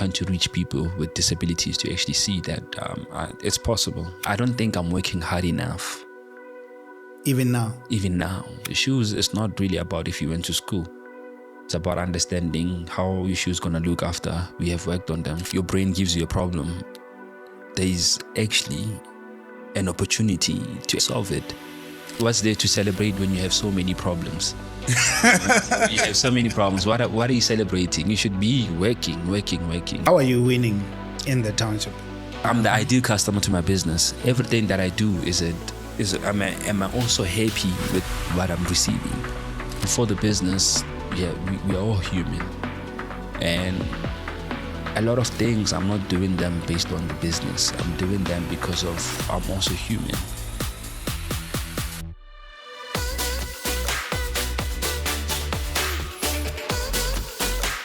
trying to reach people with disabilities to actually see that it's possible. I don't think I'm working hard enough. Even now? Even now. The shoes is not really about if you went to school. It's about understanding how your shoe's going to look after we have worked on them. If your brain gives you a problem, there is actually an opportunity to solve it. What's there to celebrate when you have so many problems? You have so many problems. What are you celebrating? You should be working. How are you winning in the township? I'm the ideal customer to my business. Everything that I do am I also happy with what I'm receiving? For the business, we are all human. And a lot of things, I'm not doing them based on the business. I'm doing them because of I'm also human.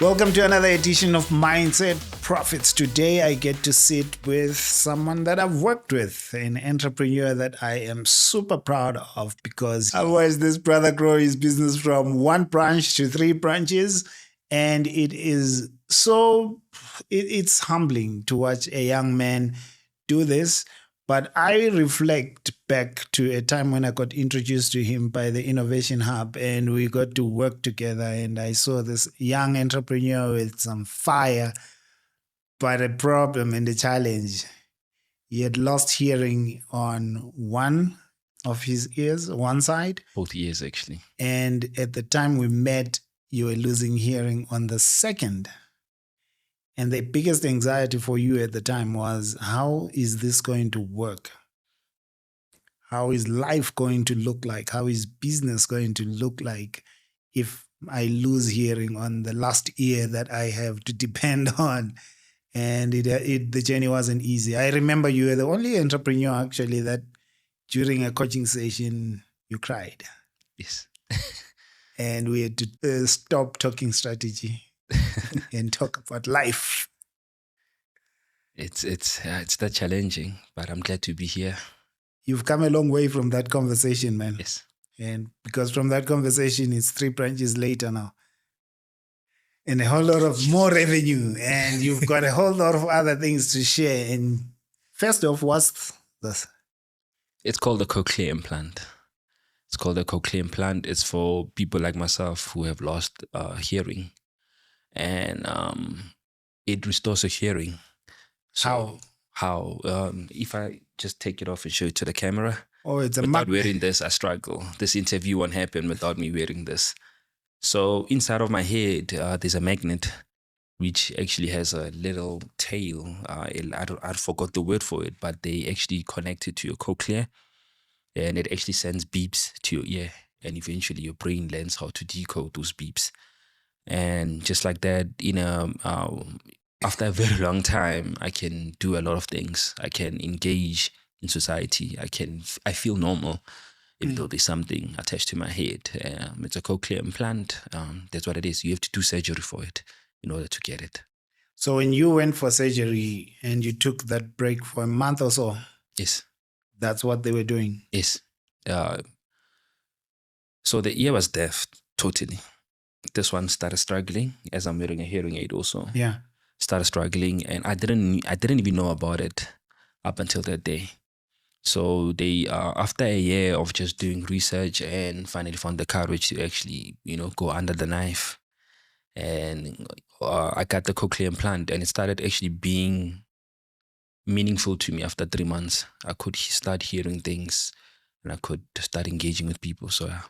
Welcome to another edition of Mindset Profits. Today I get to sit with someone that I've worked with, an entrepreneur that I am super proud of because I watched this brother grow his business from one branch to 3 branches. And it's humbling to watch a young man do this. But I reflect back to a time when I got introduced to him by the Innovation Hub and we got to work together, and I saw this young entrepreneur with some fire, but a problem and a challenge. He had lost hearing on one of his ears, one side. Both ears, actually. And at the time we met, you were losing hearing on the second. And the biggest anxiety for you at the time was, how is this going to work? How is life going to look like? How is business going to look like if I lose hearing on the last ear that I have to depend on? And the journey wasn't easy. I remember you were the only entrepreneur actually that during a coaching session, you cried. Yes. And we had to stop talking strategy and talk about life. It's that challenging, but I'm glad to be here. You've come a long way from that conversation, man. Yes. And because from that conversation, it's 3 branches later now. And a whole lot of more revenue. And you've got a whole lot of other things to share. And first off, what's this? It's called a cochlear implant. It's called a cochlear implant. It's for people like myself who have lost hearing. And it restores your hearing. So how? If I just take it off and show it to the camera. Oh, it's without wearing this, I struggle. This interview won't happen without me wearing this. So inside of my head, there's a magnet which actually has a little tail. I forgot the word for it, but they actually connect it to your cochlea, and it actually sends beeps to your ear, and eventually your brain learns how to decode those beeps. And just like that, after a very long time, I can do a lot of things. I can engage in society. I feel normal if there'll be something attached to my head. It's a cochlear implant. That's what it is. You have to do surgery for it in order to get it. So when you went for surgery and you took that break for a month or so, yes, that's what they were doing. Yes. So the ear was deaf totally. This one started struggling as I'm wearing a hearing aid also. Yeah. Started struggling, and I didn't even know about it up until that day. So they after a year of just doing research and finally found the courage to actually go under the knife, and I got the cochlear implant, and it started actually being meaningful to me after 3 months. I could start hearing things, and I could start engaging with people. So yeah.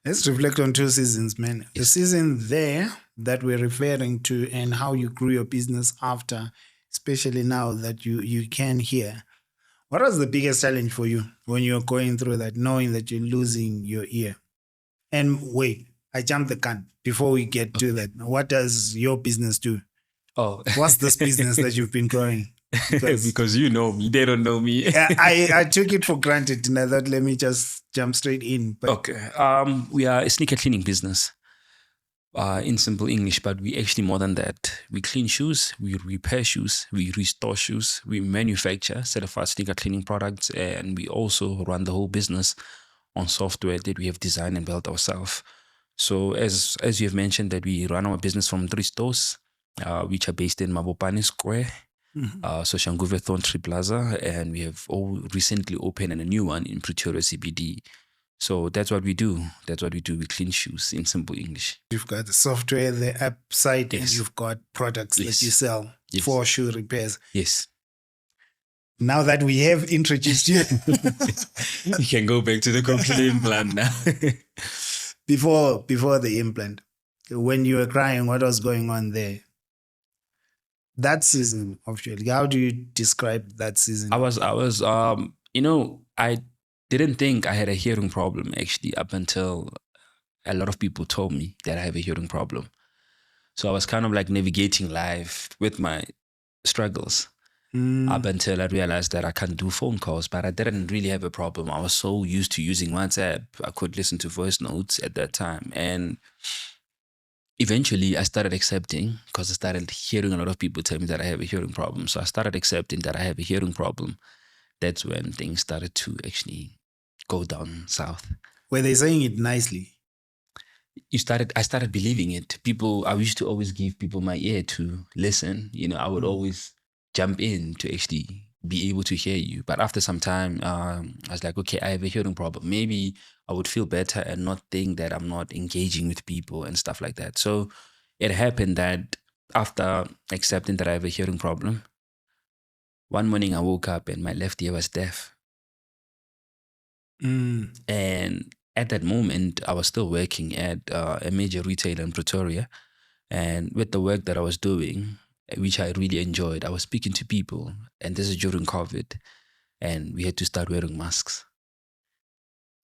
Let's reflect on 2 seasons, man. Yes. The season there that we're referring to and how you grew your business after, especially now that you can hear. What was the biggest challenge for you when you're going through that, knowing that you're losing your ear? And wait, I jumped the gun before we get to that. What does your business do? Oh. What's this business that you've been growing? Because you know me, they don't know me. I took it for granted, and I thought, let me just jump straight in. But okay. We are a sneaker cleaning business, in simple English, but we actually more than that. We clean shoes, we repair shoes, we restore shoes, we manufacture certified sneaker cleaning products, and we also run the whole business on software that we have designed and built ourselves. So as you have mentioned, that we run our business from 3 stores. which are based in Mabopane Square, Soshanguve Thorntree Plaza, and we have all recently opened a new one in Pretoria CBD. So that's what we do. That's what we do. We clean shoes in simple English. You've got the software, the app site, and Yes. you've got products Yes. that you sell Yes. for shoe repairs. Yes. Now that we have introduced you, You can go back to the cochlear implant now. before the implant, when you were crying, what was going on there? That season of your, how do you describe that season? I was, I didn't think I had a hearing problem actually up until a lot of people told me that I have a hearing problem. So I was kind of like navigating life with my struggles up until I realized that I can't do phone calls, but I didn't really have a problem. I was so used to using WhatsApp. I could listen to voice notes at that time. And eventually I started accepting, because I started hearing a lot of people tell me that I have a hearing problem. So I started accepting that I have a hearing problem. That's when things started to actually go down south. Were they saying it nicely? I started believing it. I used to always give people my ear to listen. I would always jump in to actually be able to hear you. But after some time, I was like, okay, I have a hearing problem. Maybe I would feel better and not think that I'm not engaging with people and stuff like that. So it happened that after accepting that I have a hearing problem, one morning I woke up and my left ear was deaf. And at that moment, I was still working at a major retailer in Pretoria. And with the work that I was doing, which I really enjoyed, I was speaking to people. And this is during COVID. And we had to start wearing masks.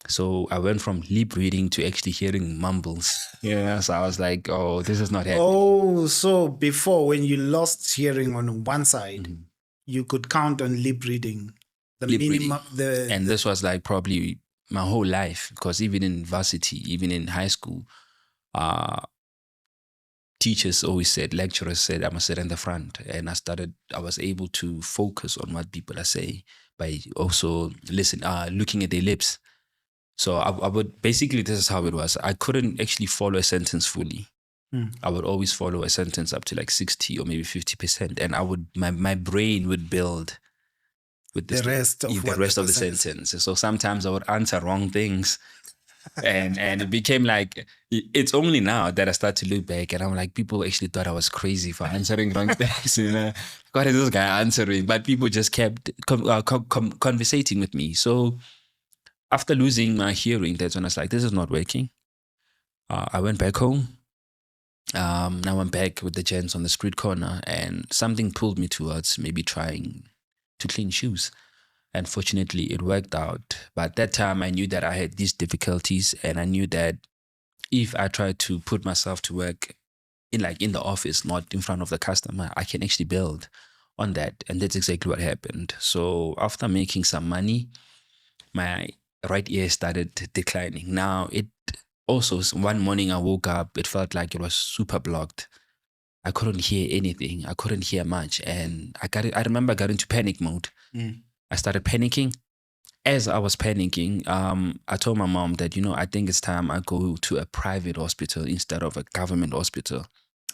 So I went from lip reading to actually hearing mumbles. Yeah, so I was like, oh, this is not happening. Oh, so before, when you lost hearing on one side, you could count on lip reading. The Lip minimum, reading. And this was like probably my whole life, because even in varsity, even in high school, teachers always said, lecturers said, I must sit in the front. And I was able to focus on what people are saying by also looking at their lips. So I would, basically, this is how it was. I couldn't actually follow a sentence fully. I would always follow a sentence up to like 60 or maybe 50%. And my brain would build with the rest of the sentence. So sometimes I would answer wrong things. and it became like, it's only now that I start to look back and I'm like, people actually thought I was crazy for answering wrong things. What is this guy answering? But people just kept conversating with me. So after losing my hearing, that's when I was like, this is not working. I went back home. Now I'm back with the gents on the street corner, and something pulled me towards maybe trying to clean shoes. And fortunately, it worked out. But at that time, I knew that I had these difficulties, and I knew that if I tried to put myself to work in the office, not in front of the customer, I can actually build on that. And that's exactly what happened. So after making some money, my right ear started declining. Now, it also, one morning I woke up, it felt like it was super blocked. I couldn't hear anything. I couldn't hear much. And I remember I got into panic mode. I started panicking. As I was panicking, I told my mom that, I think it's time I go to a private hospital instead of a government hospital.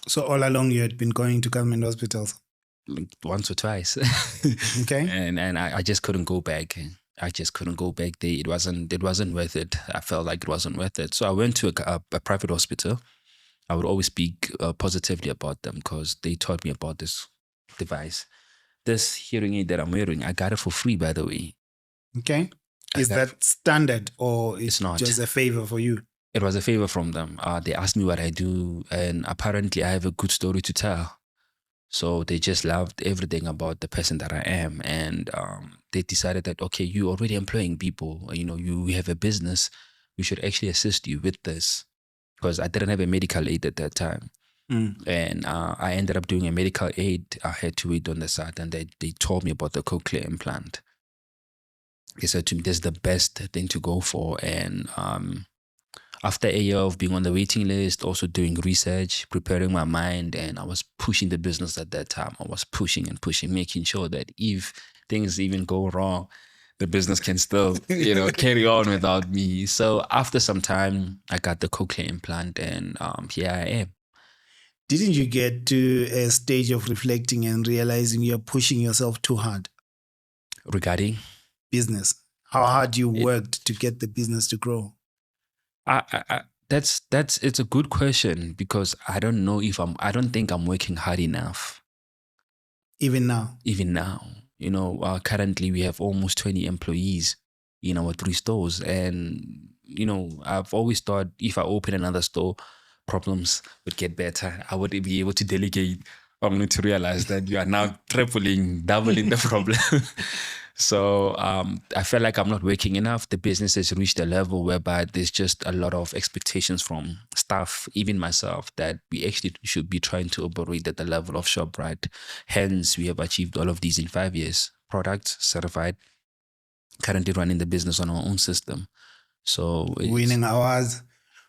So all along you had been going to government hospitals? Like once or twice. Okay. And I just couldn't go back. I just couldn't go back there. It wasn't worth it. I felt like it wasn't worth it. So I went to a private hospital. I would always speak positively about them because they taught me about this device. This hearing aid that I'm wearing, I got it for free, by the way. Okay. Is that standard, or it's not just a favor for you? It was a favor from them. They asked me what I do, and apparently I have a good story to tell. So they just loved everything about the person that I am. And they decided that, okay, you're already employing people. You have a business. We should actually assist you with this. Because I didn't have a medical aid at that time. And I ended up doing a medical aid. I had to wait on the side, and they told me about the cochlear implant. They said to me, this is the best thing to go for. And after a year of being on the waiting list, also doing research, preparing my mind, and I was pushing the business at that time. I was pushing and pushing, making sure that if things even go wrong, the business can still, carry on without me. So after some time, I got the cochlear implant, and here I am. Didn't you get to a stage of reflecting and realizing you're pushing yourself too hard? Regarding Business. How hard you it, worked to get the business to grow? that's it's a good question because I don't know if I don't think I'm working hard enough. Even now? Even now, currently we have almost 20 employees in our 3 stores. And, I've always thought if I open another store, problems would get better. I would be able to delegate, only to realize that you are now doubling the problem. So I felt like I'm not working enough. The business has reached a level whereby there's just a lot of expectations from staff, even myself, that we actually should be trying to operate at the level of ShopRite. Hence, we have achieved all of these in 5 years. Products certified, currently running the business on our own system. So winning awards,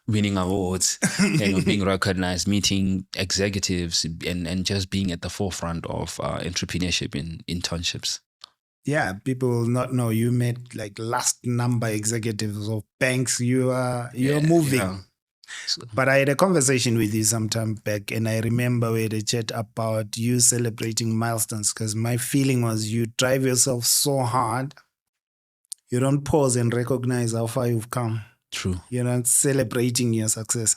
being recognized, meeting executives, and just being at the forefront of entrepreneurship in internships. Yeah, people will not know you met like last number executives of banks. You're moving. Yeah. So, but I had a conversation with you some time back, and I remember we had a chat about you celebrating milestones, because my feeling was you drive yourself so hard, you don't pause and recognize how far you've come. True. You're not celebrating your success.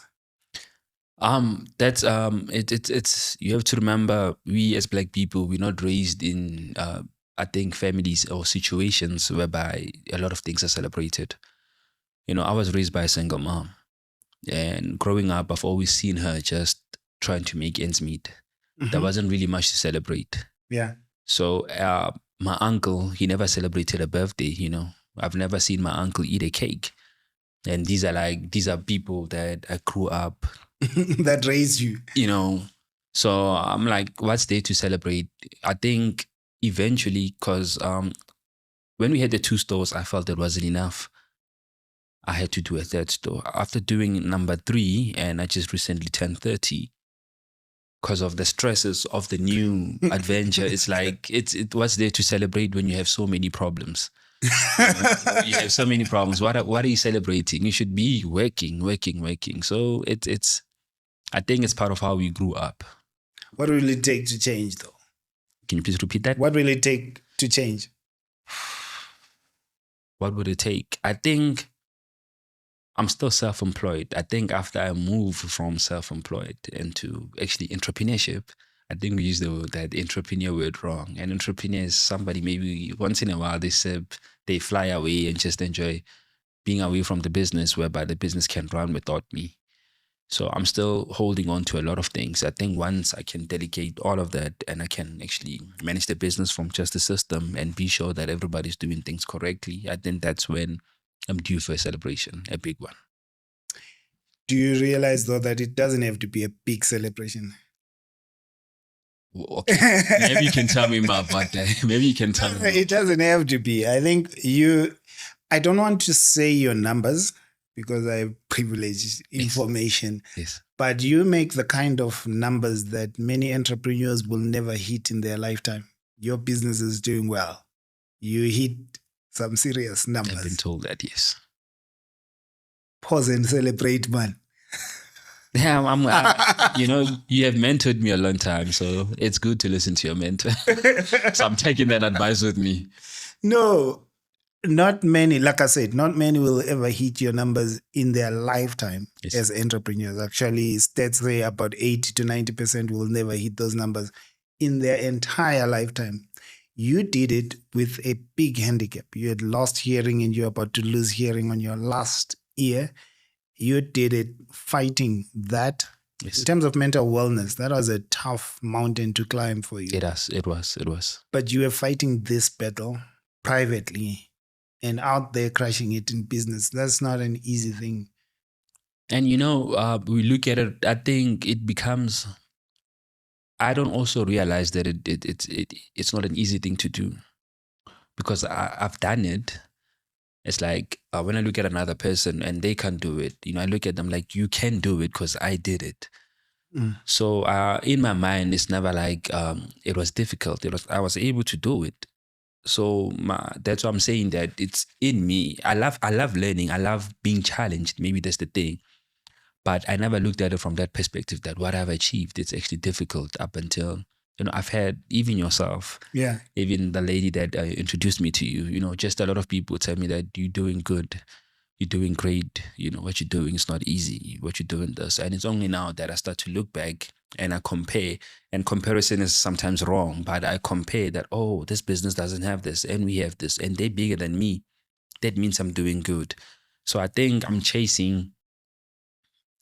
That's it's you have to remember, we as Black people, we're not raised in I think families or situations whereby a lot of things are celebrated. I was raised by a single mom, and growing up, I've always seen her just trying to make ends meet. Mm-hmm. There wasn't really much to celebrate. Yeah. So my uncle, he never celebrated a birthday. I've never seen my uncle eat a cake. And these are people that I grew up that raised you. So I'm like, what's there to celebrate? I think eventually, because when we had the 2 stores, I felt it wasn't enough. I had to do a 3rd store. After doing number 3, and I just recently turned 30, because of the stresses of the new adventure, it's like, it was there to celebrate when you have so many problems. You have so many problems. What are you celebrating? You should be working. So it's I think it's part of how we grew up. What will it take to change, though? Can you please repeat that? What will it take to change? What would it take? I think I'm still self-employed. I think after I move from self-employed into actually entrepreneurship, I think we use that entrepreneur word wrong. And entrepreneur is somebody, maybe once in a while they fly away and just enjoy being away from the business, whereby the business can run without me. So I'm still holding on to a lot of things. I think once I can delegate all of that and I can actually manage the business from just the system and be sure that everybody's doing things correctly, I think that's when I'm due for a celebration, a big one. Do you realize, though, that it doesn't have to be a big celebration? Okay. Maybe you can tell me more about that. Maybe you can tell me. It doesn't have to be. I think I don't want to say your numbers, because I have privileged information. Yes. But you make the kind of numbers that many entrepreneurs will never hit in their lifetime. Your business is doing well. You hit some serious numbers. I've been told that, yes. Pause and celebrate, man. Yeah, you have mentored me a long time, so it's good to listen to your mentor. So I'm taking that advice with me. No. Not many, like I said, not many will ever hit your numbers in their lifetime. Yes. As entrepreneurs. Actually, stats say about 80 to 90% will never hit those numbers in their entire lifetime. You did it with a big handicap. You had lost hearing and you're about to lose hearing on your last ear. You did it fighting that. Yes. In terms of mental wellness, that was a tough mountain to climb for you. It was. But you were fighting this battle privately and out there crushing it in business. That's not an easy thing. And we look at it, I think it becomes, I don't also realize that it's not an easy thing to do, because I've done it. It's like when I look at another person and they can't do it, I look at them like, you can do it because I did it. So in my mind, it's never like it was difficult. I was able to do it. So that's what I'm saying, that it's in me. I love learning. I love being challenged. Maybe that's the thing. But I never looked at it from that perspective that what I've achieved, it's actually difficult up until, I've had even yourself, Yeah. even the lady that introduced me to you, just a lot of people tell me that you're doing good, you're doing great, what you're doing is not easy, what you're doing this. And it's only now that I start to look back and I compare, and comparison is sometimes wrong, but I compare that, oh, this business doesn't have this and we have this and they're bigger than me. That means I'm doing good. So I think I'm chasing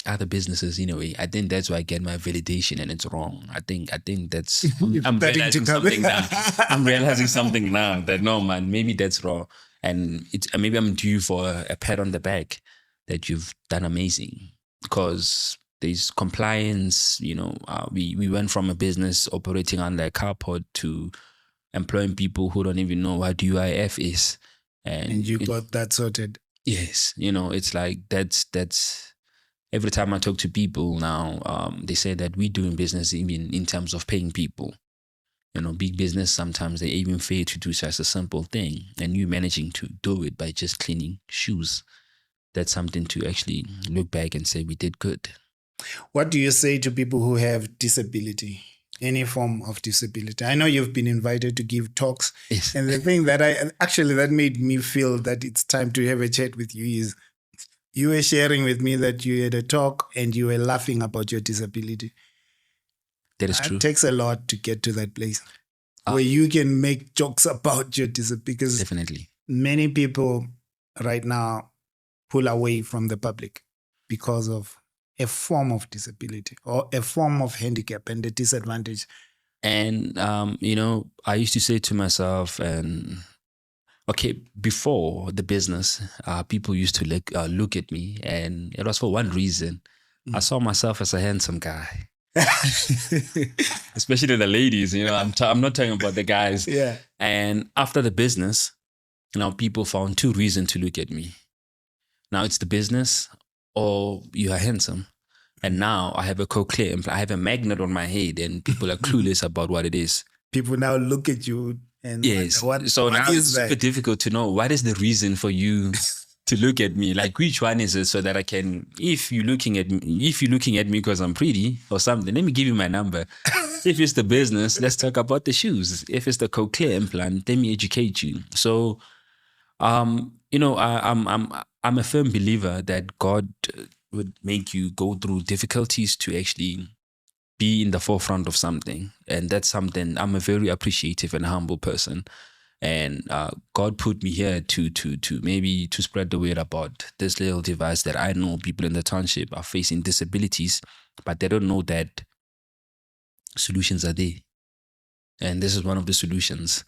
other businesses in a way. I think that's where I get my validation, and it's wrong. I think that's I'm realizing something now. I'm realizing something now that no man, maybe that's wrong. And it's maybe I'm due for a pat on the back that you've done amazing, because there's compliance. We went from a business operating under a carport to employing people who don't even know what UIF is, And you got that sorted. Yes, it's like that's every time I talk to people now, they say that we're doing business even in terms of paying people. Big business, sometimes they even fail to do such a simple thing, and you managing to do it by just cleaning shoes. That's something to actually look back and say we did good. What do you say to people who have disability, any form of disability? I know you've been invited to give talks. Yes. And the thing that that made me feel that it's time to have a chat with you is you were sharing with me that you had a talk and you were laughing about your disability. That is true. It takes a lot to get to that place where you can make jokes about your disability, because definitely many people right now pull away from the public because of a form of disability or a form of handicap and a disadvantage. And, I used to say to myself, okay, before the business, people used to look at me, and it was for one reason. I saw myself as a handsome guy. Especially the ladies, I'm not talking about the guys. Yeah. And after the business, people found two reasons to look at me. Now it's the business, or you are handsome. And now I have a cochlear implant. I have a magnet on my head, and people are clueless about what it is. People now look at you and yes. What now is it's that? super difficult to know what is the reason for you to look at me. Like, which one is it, so that I can, if you're looking at me because I'm pretty or something, let me give you my number. If it's the business, let's talk about the shoes. If it's the cochlear implant, let me educate you. So, I'm a firm believer that God would make you go through difficulties to actually be in the forefront of something. And that's something, I'm a very appreciative and humble person. And God put me here to maybe to spread the word about this little device that I know people in the township are facing disabilities, but they don't know that solutions are there. And this is one of the solutions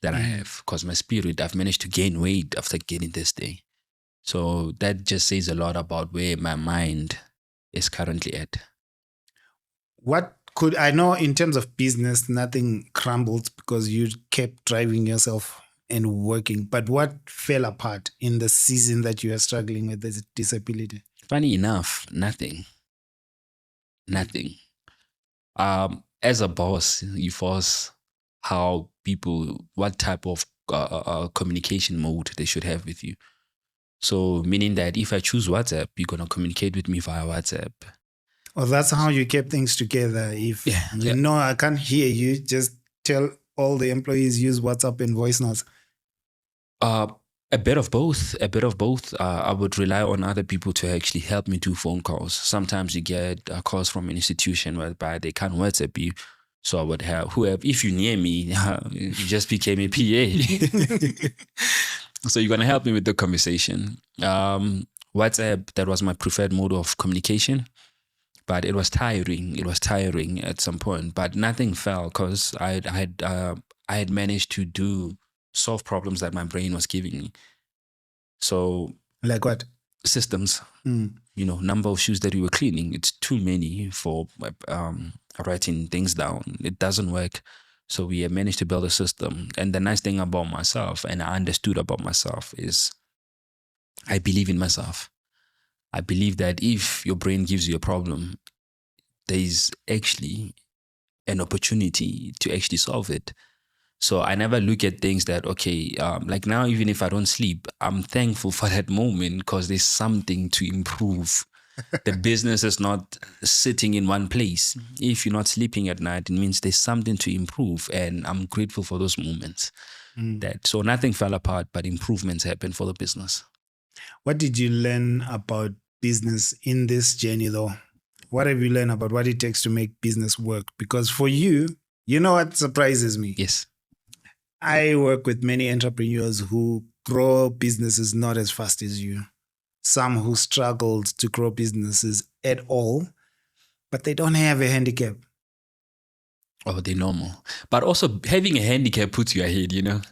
that I have, because my spirit, I've managed to gain weight after getting this thing. So that just says a lot about where my mind is currently at. I know in terms of business, nothing crumbled because you kept driving yourself and working. But what fell apart in the season that you are struggling with this disability? Funny enough, nothing. Nothing. As a boss, you force how people, what type of communication mode they should have with you. So meaning that if I choose WhatsApp, you're going to communicate with me via WhatsApp. Oh, that's how you kept things together. If I can't hear you, just tell all the employees use WhatsApp and voice notes. A bit of both. I would rely on other people to actually help me do phone calls. Sometimes you get calls from an institution whereby they can't WhatsApp you. So I would have whoever, if you're near me, you just became a PA. So you're going to help me with the conversation. WhatsApp, that was my preferred mode of communication. But it was tiring. It was tiring at some point. But nothing fell because I had managed to solve problems that my brain was giving me. So, like what? Systems. Number of shoes that we were cleaning. It's too many for writing things down. It doesn't work. So we have managed to build a system. And the nice thing about myself, and I understood about myself, is I believe in myself. I believe that if your brain gives you a problem, there's actually an opportunity to actually solve it. So I never look at things that, okay, like now, even if I don't sleep, I'm thankful for that moment because there's something to improve. The business is not sitting in one place. If you're not sleeping at night, it means there's something to improve. And I'm grateful for those moments. So nothing fell apart, but improvements happened for the business. What did you learn about business in this journey, though? What have you learned about what it takes to make business work? Because for you, you know what surprises me? Yes. I work with many entrepreneurs who grow businesses not as fast as you. Some who struggled to grow businesses at all, but they don't have a handicap. Oh, they're normal. But also having a handicap puts you ahead, you know?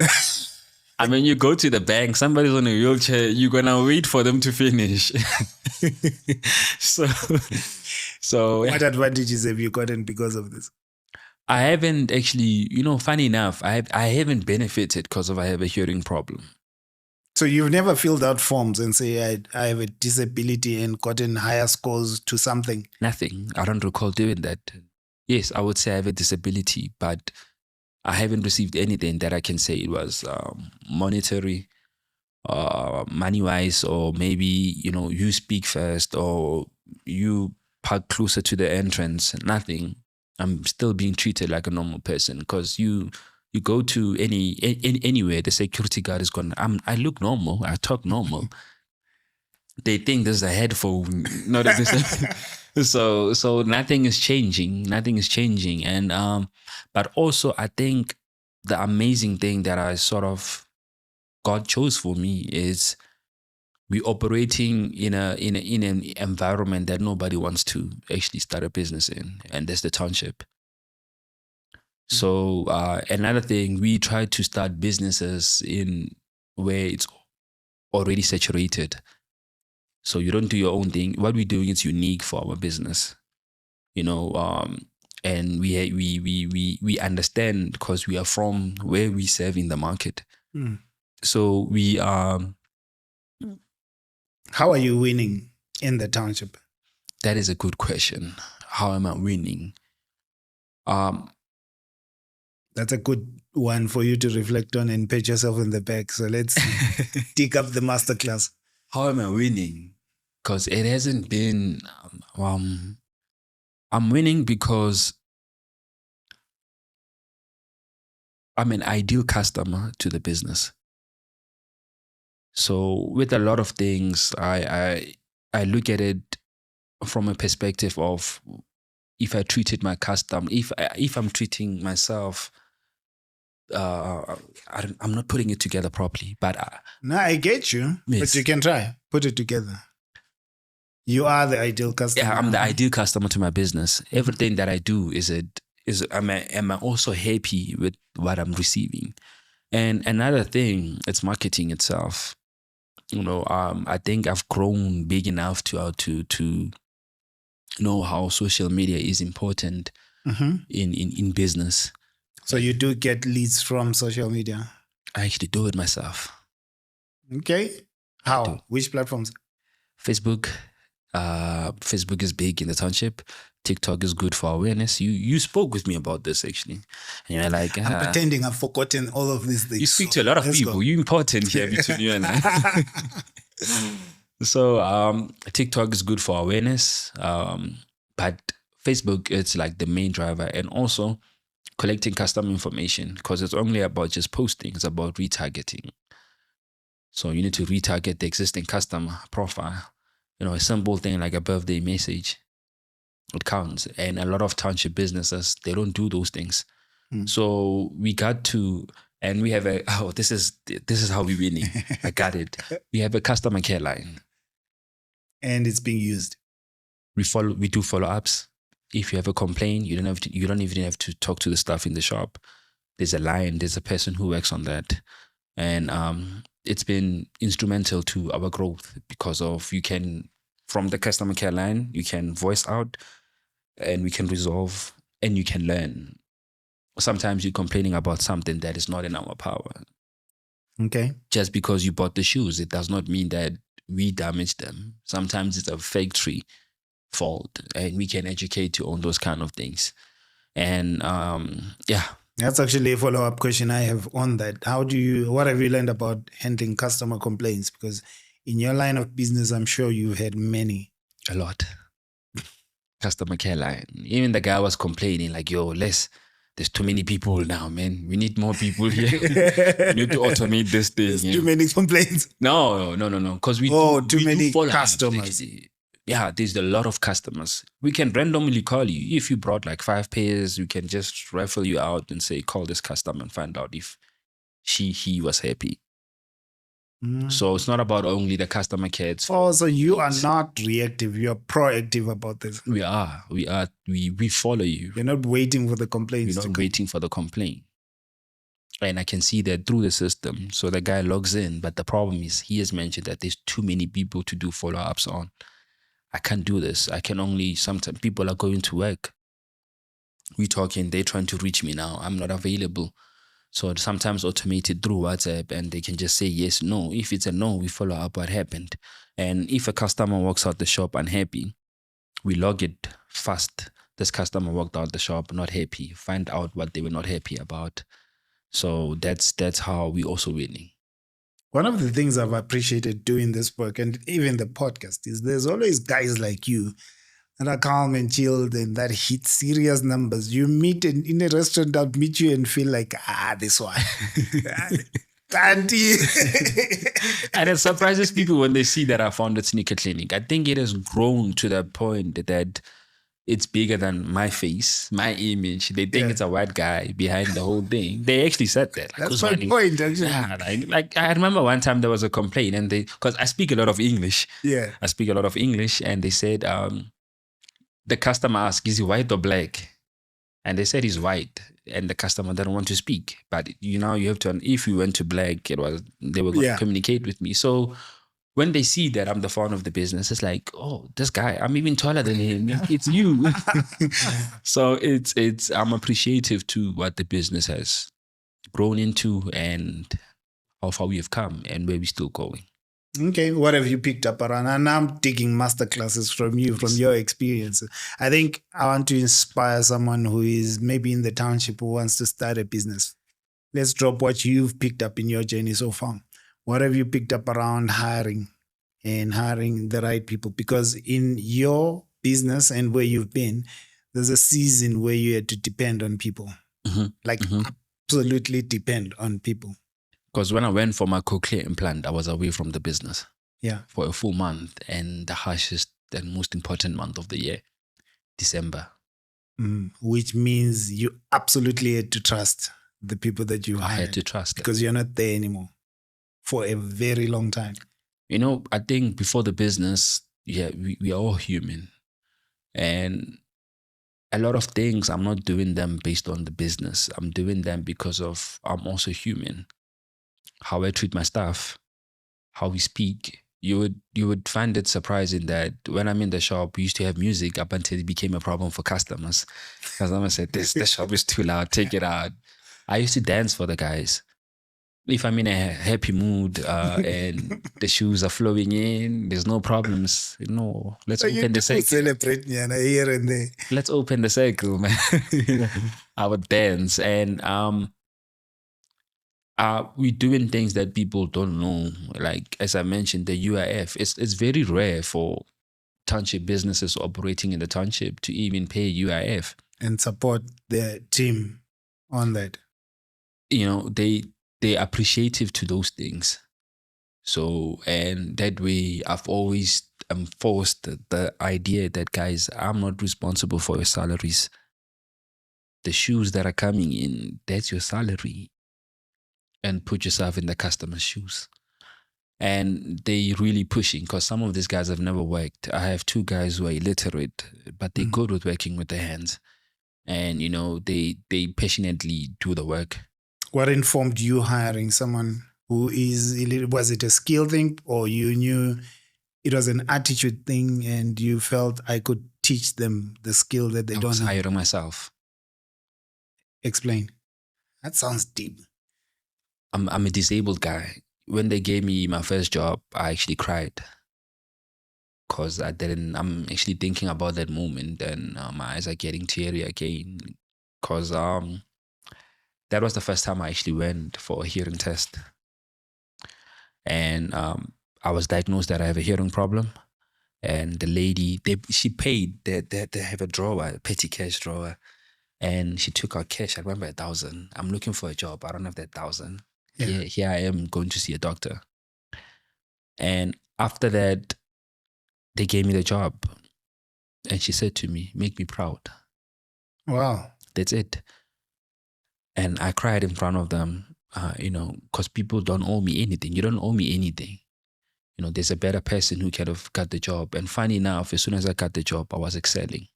I mean, you go to the bank, somebody's on a wheelchair, you're going to wait for them to finish. So What advantages have you gotten because of this? I haven't actually, funny enough, I haven't benefited because I have a hearing problem. So you've never filled out forms and say, I have a disability and gotten higher scores to something? Nothing. I don't recall doing that. Yes, I would say I have a disability, but I haven't received anything that I can say it was monetary, money-wise, or maybe, you speak first or you park closer to the entrance. Nothing. I'm still being treated like a normal person because you go to anywhere, the security guard is gone. I look normal. I talk normal. They think there's a headphone, not a so nothing is changing. Nothing is changing, and but also I think the amazing thing that I sort of God chose for me is we operating in an environment that nobody wants to actually start a business in, and that's the township. So another thing, we try to start businesses in where it's already saturated. So you don't do your own thing. What we're doing is unique for our business, and we understand because we are from where we serve in the market. So we are. How are you winning in the township? That is a good question. How am I winning? That's a good one for you to reflect on and pat yourself in the back. So let's dig up the masterclass. How am I winning? Because it hasn't been. I'm winning because I'm an ideal customer to the business. So with a lot of things, I look at it from a perspective of if I treated my customer, if I'm treating myself, I'm not putting it together properly. But no, I get you. Yes. But you can try put it together. You are the ideal customer. Yeah, I'm the ideal customer to my business. Everything that I do am I also happy with what I'm receiving? And another thing, it's marketing itself. I think I've grown big enough to know how social media is important in business. So you do get leads from social media? I actually do it myself. Okay. How? Which platforms? Facebook. Facebook is big in the township. TikTok is good for awareness. You spoke with me about this actually. And you're like, I'm pretending I've forgotten all of these things. You speak to a lot of people. You're important here between you and I. So TikTok is good for awareness. But Facebook, it's like the main driver, and also collecting customer information, because it's only about just posting. It's about retargeting. So you need to retarget the existing customer profile. A simple thing like a birthday message, it counts. And a lot of township businesses, they don't do those things. So we got to, and we have this is how we're winning. I got it. We have a customer care line. And it's being used. We do follow-ups. If you have a complaint, you don't even have to talk to the staff in the shop. There's a line, there's a person who works on that. And it's been instrumental to our growth because of from the customer care line, you can voice out and we can resolve and you can learn. Sometimes you're complaining about something that is not in our power. Okay. Just because you bought the shoes, it does not mean that we damaged them. Sometimes it's a factory fault, and we can educate you on those kind of things. And that's actually a follow-up question I have on that. What have you learned about handling customer complaints? Because in your line of business, I'm sure you've had many. A lot. Customer care line. Even the guy was complaining, like, yo, there's too many people now, man. We need more people here. We need to automate this thing. There's too many complaints. No. Because we too do many follow customers. Yeah, there's a lot of customers. We can randomly call you. If you brought like 5 pairs, we can just rifle you out and say, call this customer and find out if he was happy. So it's not about only the customer care. Oh, so you are not reactive. You are proactive about this. We are. We follow you. You're not waiting for the complaints. You're not waiting for the complaint. And I can see that through the system. So the guy logs in, but the problem is he has mentioned that there's too many people to do follow-ups on. I can't do this. I can only, sometimes people are going to work. We're talking, they're trying to reach me now. I'm not available. So sometimes automated through WhatsApp, and they can just say yes, no. If it's a no, we follow up what happened. And if a customer walks out the shop unhappy, we log it fast. This customer walked out the shop not happy. Find out what they were not happy about. So that's how we also winning. One of the things I've appreciated doing this work and even the podcast is there's always guys like you that are calm and chilled and that hit serious numbers. You meet in a restaurant, I'll meet you and feel like, this one. Auntie. And it surprises people when they see that I founded Sneaker Clinic. I think it has grown to the point that it's bigger than my face, my image. They think it's a white guy behind the whole thing. They actually said that. That's my point, actually. Yeah, like I remember one time there was a complaint, and because I speak a lot of English. Yeah. I speak a lot of English, and they said, the customer asked, is he white or black? And they said he's white, and the customer didn't want to speak. But you have to, if you went to black, they were going to communicate with me. So when they see that I'm the founder of the business, it's like, oh, this guy, I'm even taller than him. It's you. So I'm appreciative to what the business has grown into and how far we have come and where we're still going. Okay, what have you picked up around? And I'm taking masterclasses from you, from your experiences. I think I want to inspire someone who is maybe in the township who wants to start a business. Let's drop what you've picked up in your journey so far. What have you picked up around hiring and hiring the right people? Because in your business and where you've been, there's a season where you had to depend on people. Absolutely depend on people. Because when I went for my cochlear implant, I was away from the business for a full month, and the harshest and most important month of the year, December. Which means you absolutely had to trust the people that you hired. I had to trust because you're not there anymore for a very long time. I think before the business, we are all human. And a lot of things, I'm not doing them based on the business. I'm doing them because I'm also human. How I treat my staff, how we speak. You would find it surprising that when I'm in the shop, we used to have music up until it became a problem for customers. Customers said, this shop is too loud, take it out. I used to dance for the guys. If I'm in a happy mood and the shoes are flowing in, there's no problems. Let's open the circle. Celebrate here and there. Let's open the circle, man. I would dance. And we're doing things that people don't know. Like, as I mentioned, the UIF. It's very rare for township businesses operating in the township to even pay UIF. And support their team on that. They're appreciative to those things. So, and that way, I've always enforced the idea that, guys, I'm not responsible for your salaries. The shoes that are coming in, that's your salary. And put yourself in the customer's shoes. And they really pushing, because some of these guys have never worked. I have 2 guys who are illiterate, but they're good with working with their hands. And, they passionately do the work. What informed you hiring someone who is illiterate? Was it a skill thing, or you knew it was an attitude thing and you felt I could teach them the skill that they don't have? I was hiring myself. Explain. That sounds deep. I'm a disabled guy. When they gave me my first job, I actually cried. Because I'm actually thinking about that moment, and my eyes are getting teary again. Because that was the first time I actually went for a hearing test. And I was diagnosed that I have a hearing problem. And the lady, she paid. They have a drawer, a petty cash drawer, and she took out cash. I remember 1,000. I'm looking for a job. I don't have that 1,000. Yeah. Here I am going to see a doctor. And after that, they gave me the job. And she said to me, "Make me proud." Wow. That's it. And I cried in front of them, because people don't owe me anything. You don't owe me anything. There's a better person who could have got the job. And funny enough, as soon as I got the job, I was excelling.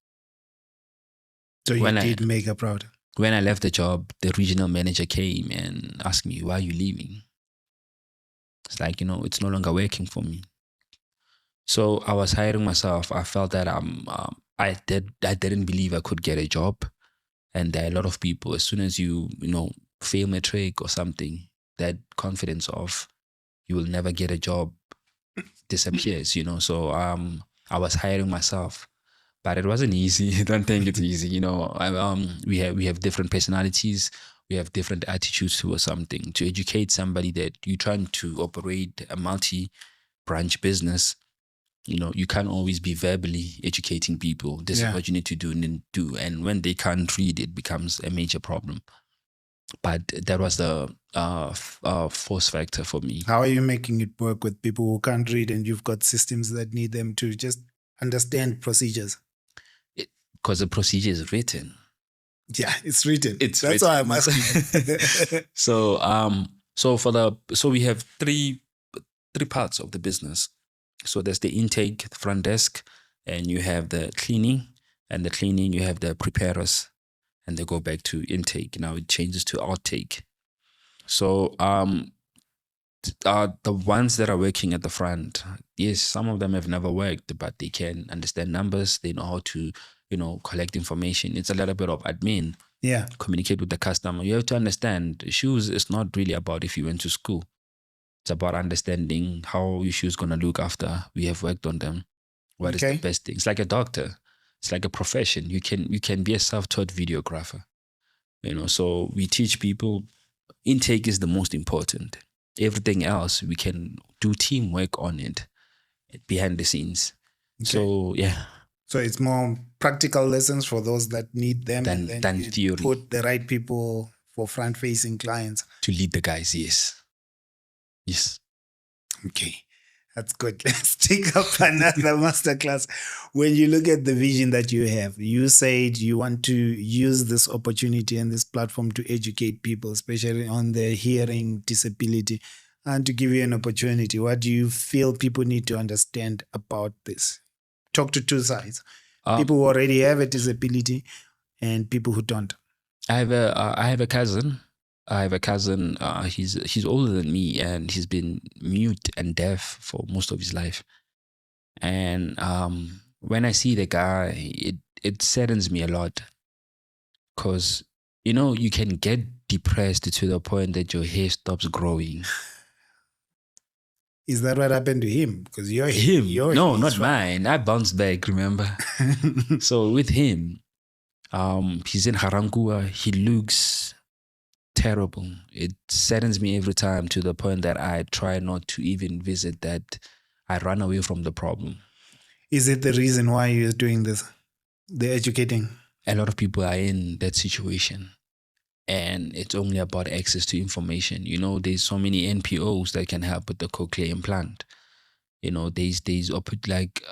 So you did make her proud. When I left the job, the regional manager came and asked me, "Why are you leaving?" It's like, it's no longer working for me. So I was hiring myself. I felt that I didn't believe I could get a job. And there are a lot of people, as soon as you fail matric or something, that confidence of you will never get a job disappears, So I was hiring myself, but it wasn't easy. I don't think it's easy, we have different personalities, we have different attitudes towards something. To educate somebody that you're trying to operate a multi-branch business, you can't always be verbally educating people. This is what you need to do. And when they can't read, it becomes a major problem. But that was the force factor for me. How are you making it work with people who can't read and you've got systems that need them to just understand procedures? Because the procedure is written. Yeah, it's written. That's why I'm asking. So we have three parts of the business. So there's the intake, the front desk, and you have the cleaning. And the cleaning, you have the preparers, and they go back to intake. Now it changes to outtake. So the ones that are working at the front, yes, some of them have never worked, but they can understand numbers. They know how to, collect information. It's a little bit of admin. Yeah. Communicate with the customer. You have to understand, shoes is not really about if you went to school. It's about understanding how your shoes going to look after we have worked on them. What is the best thing? It's like a doctor. It's like a profession. You can be a self-taught videographer. So we teach people intake is the most important. Everything else, we can do teamwork on it behind the scenes. Okay. So, yeah. So it's more practical lessons for those that need them than theory. Put the right people for front-facing clients. To lead the guys, yes. Yes. Okay. That's good. Let's take up another masterclass. When you look at the vision that you have, you said you want to use this opportunity and this platform to educate people, especially on their hearing disability, and to give you an opportunity. What do you feel people need to understand about this? Talk to two sides. People who already have a disability and people who don't. I have a cousin. He's older than me, and he's been mute and deaf for most of his life. And when I see the guy, it saddens me a lot, because you can get depressed to the point that your hair stops growing. Is that what happened to him? Because no, not mine. I bounced back, remember? So with him, he's in Harangua. He looks terrible. It saddens me every time, to the point that I try not to even visit that. I run away from the problem. Is it the reason why you're doing this? The educating? A lot of people are in that situation, and it's only about access to information. There's so many NPOs that can help with the cochlear implant. There's like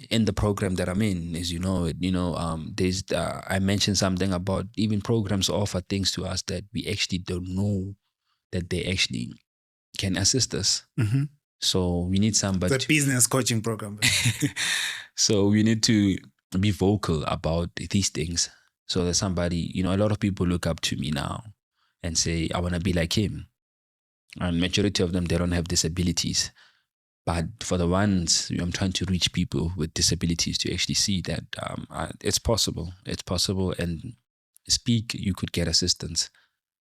in the program that I'm in, as there's I mentioned something about even programs offer things to us that we actually don't know that they actually can assist us. Mm-hmm. So we need somebody. The business coaching program. So we need to be vocal about these things. So that somebody, a lot of people look up to me now and say, I want to be like him. And majority of them, they don't have disabilities. But for the ones, I'm trying to reach people with disabilities to actually see that it's possible. It's possible, and speak, you could get assistance.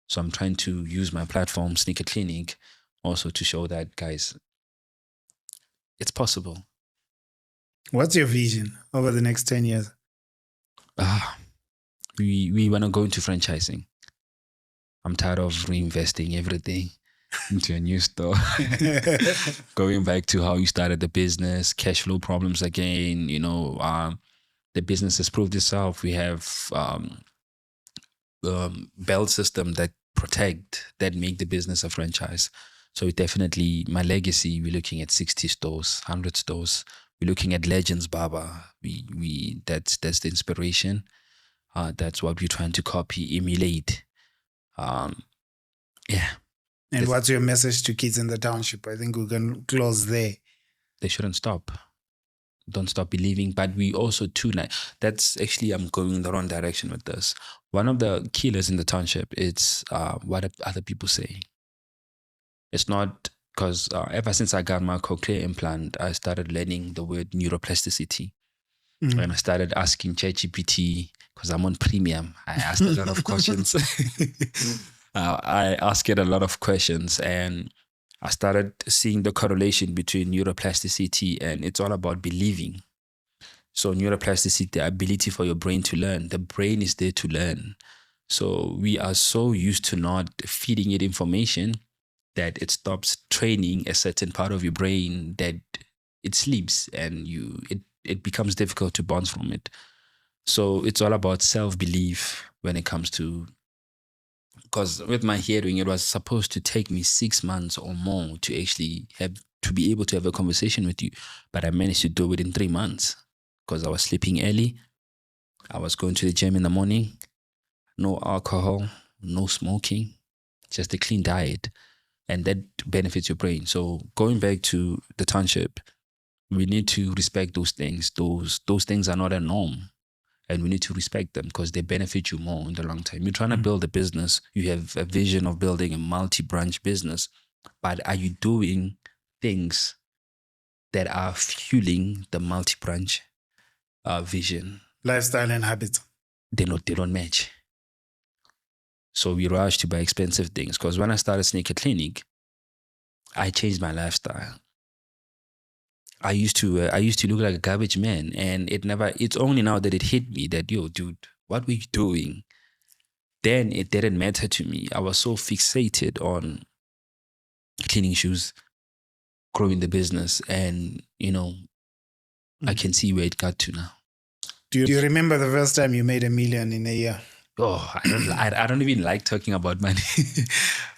So I'm trying to use my platform, Sneaker Clinic, also to show that, guys, it's possible. What's your vision over the next 10 years? We want to go into franchising. I'm tired of reinvesting everything. into a new store. Going back to how you started the business, cash flow problems again, the business has proved itself. We have belt system that protect, that make the business a franchise. So definitely my legacy, we're looking at 60 stores, 100 stores. We're looking at Legends Baba. That's the inspiration. That's what we're trying to copy, emulate. Yeah. And what's your message to kids in the township? I think we can close there. They shouldn't stop. Don't stop believing. But we also too, that's actually, I'm going in the wrong direction with this. One of the killers in the township, it's what other people say. It's not, because ever since I got my cochlear implant, I started learning the word neuroplasticity. And I started asking ChatGPT, because I'm on premium. I asked a lot of questions. I asked it a lot of questions, and I started seeing the correlation between neuroplasticity, and it's all about believing. So neuroplasticity, the ability for your brain to learn. The brain is there to learn. So we are so used to not feeding it information that it stops training a certain part of your brain, that it sleeps, and it becomes difficult to bounce from it. So it's all about self-belief when it comes to, because with my hearing, it was supposed to take me 6 months or more to actually be able to have a conversation with you. But I managed to do it in 3 months, because I was sleeping early. I was going to the gym in the morning, no alcohol, no smoking, just a clean diet. And that benefits your brain. So going back to the township, we need to respect those things. Those things are not a norm. And we need to respect them, because they benefit you more in the long term. You're trying to build a business. You have a vision of building a multi-branch business. But are you doing things that are fueling the multi-branch vision? Lifestyle and habits. They don't match. So we rush to buy expensive things, because when I started Sneaker Clinic, I changed my lifestyle. I used to look like a garbage man, and it's only now that it hit me that, yo, dude, what were you doing? Then it didn't matter to me. I was so fixated on cleaning shoes, growing the business, and I can see where it got to now. Do you remember the first time you made $1 million in a year? Oh, I don't even like talking about money.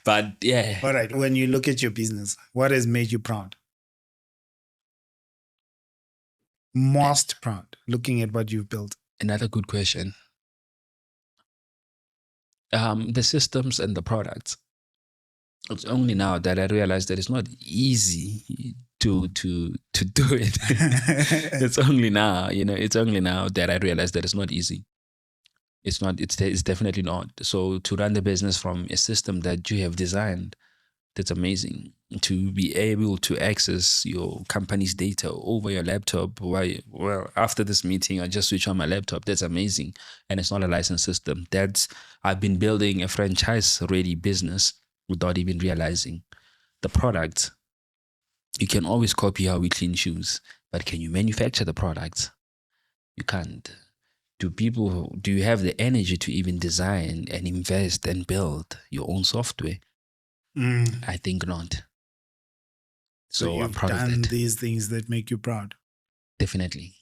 But yeah. All right. When you look at your business, what has made you proud? Most proud, looking at what you've built? Another good question. The systems and the products. It's only now that I realize that it's not easy to do it. It's only now, it's only now that I realize that it's not easy. It's not, it's definitely not. So to run the business from a system that you have designed, that's amazing. To be able to access your company's data over your laptop. Well, after this meeting, I just switch on my laptop. That's amazing. And it's not a licensed system. I've been building a franchise-ready business without even realizing. The product, you can always copy how we clean shoes, but can you manufacture the products? You can't. Do you have the energy to even design and invest and build your own software? I think not. So I'm proud of that. You've done these things that make you proud. Definitely.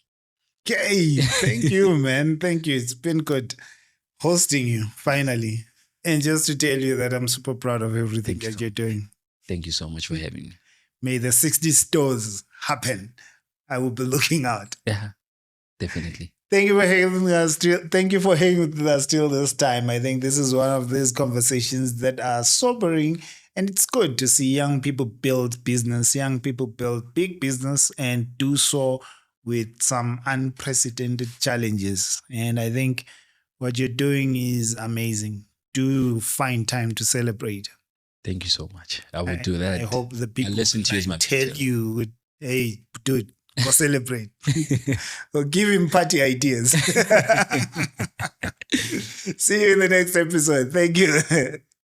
Okay. Thank you, man. Thank you. It's been good hosting you finally. And just to tell you that I'm super proud of everything that you're doing. Thank you so much for having me. May the 60 stores happen. I will be looking out. Yeah, definitely. Thank you for hanging with us. Thank you for hanging with us till this time. I think this is one of these conversations that are sobering, and it's good to see young people build business, young people build big business, and do so with some unprecedented challenges. And I think what you're doing is amazing. Do find time to celebrate. Thank you so much. I will do that. I hope the people listen to you tell you, hey, dude, go celebrate. Or give him party ideas. See you in the next episode. Thank you.